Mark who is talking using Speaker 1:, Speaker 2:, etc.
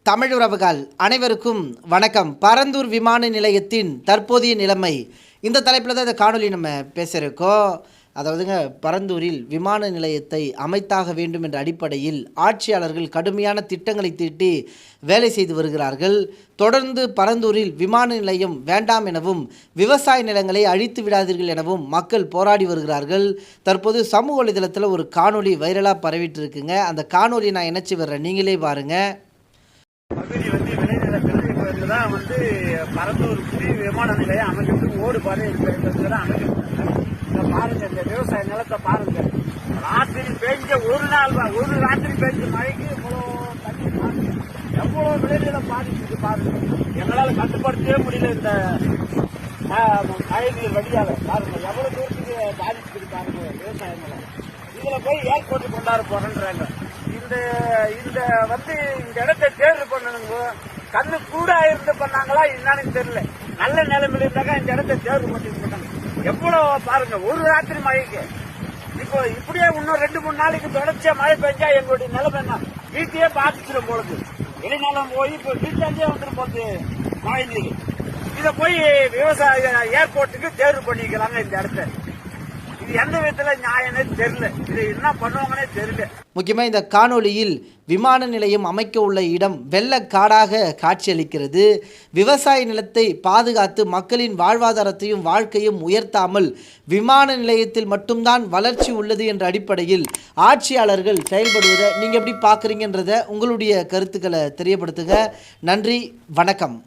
Speaker 1: தமிழுறவுகள் அனைவருக்கும் வணக்கம். பரந்தூர் விமான நிலையத்தின் தற்போதைய நிலைமை இந்த தலைப்பில் தான் இந்த காணொலி நம்ம பேசுகிறோம். அதாவதுங்க, பரந்தூரில் விமான நிலையத்தை அமைத்தாக வேண்டும் என்ற அடிப்படையில் ஆட்சியாளர்கள் கடுமையான திட்டங்களை தீட்டி வேலை செய்து வருகிறார்கள். தொடர்ந்து பரந்தூரில் விமான நிலையம் வேண்டாம் எனவும் விவசாய நிலங்களை அழித்து விடாதீர்கள் எனவும் மக்கள் போராடி வருகிறார்கள். தற்போது சமூக வலைதளத்தில் ஒரு காணொலி வைரலாக பரவிட்டு இருக்குங்க. அந்த காணொலி நான் இணைச்சி வர்றேன், நீங்களே பாருங்கள்.
Speaker 2: பகுதி விளைநில பிரிவுக்கு தான் பரந்தூர் புதிய விமான நிலையம் அமைக்கிறதுக்கு ஓடு பாதை இருக்கிறது அமைக்கப்பட்டாங்க. பாருங்க, இந்த விவசாய நிலத்தை பாருங்க. ராத்திரி பெஞ்ச ஒரு ராத்திரி பெஞ்ச மழைக்கு இவ்வளவு தண்ணி பாருங்க, எவ்வளவு விளைநிலம் பாதிச்சுட்டு பாருங்க. எங்களால் கட்டுப்படுத்தவே முடியல. இந்த மழை நீர் வழியாக பாருங்க எவ்வளவு தூரத்துக்கு பாதிச்சுட்டு பாருங்க விவசாய நிலம். இதுல போய் ஏர்போர்ட் கொண்டாட போறேன்றாங்க. இந்த இந்த இடத்தை தேர்வு பண்ணணுங்க. கண்ணு கூட இருந்து பண்ணாங்களா என்னன்னு தெரியல. நல்ல நிலைமையில இருந்தாக்கா இந்த இடத்தை தேர்வு பண்ணிட்டு பண்ணாங்க. எவ்வளவு பாருங்க, ஒரு ராத்திரி மழைக்கு இப்போ இப்படியே இன்னும் 2-3 நாளைக்கு தொடர்ச்சியா மழை பெஞ்சா எங்களுடைய நிலைமை என்ன வீட்டையே பாதிச்சிடும் பொழுது. வெளிநாளம் போய் இப்போ வீட்டாண்டே வந்துடும் போது மழை நீர். இதை போய் விவசாய ஏர்போர்ட்டுக்கு தேர்வு பண்ணிக்கிறாங்க இந்த இடத்த. இது எந்த விதத்துல நியாயம்னே தெரியல. இது என்ன பண்ணுவாங்கன்னே தெரியல.
Speaker 1: முக்கியமாக இந்த காணொலியில் விமான நிலையம் அமைக்க உள்ள இடம் வெள்ளக்காடாக காட்சியளிக்கிறது. விவசாய நிலத்தை பாதுகாத்து மக்களின் வாழ்வாதாரத்தையும் வாழ்க்கையும் உயர்த்தாமல் விமான நிலையத்தில் மட்டும்தான் வளர்ச்சி உள்ளது என்ற அடிப்படையில் ஆட்சியாளர்கள் செயல்படுவதை நீங்கள் எப்படி பார்க்குறீங்கன்றதை உங்களுடைய கருத்துக்களை தெரியப்படுத்துங்க. நன்றி, வணக்கம்.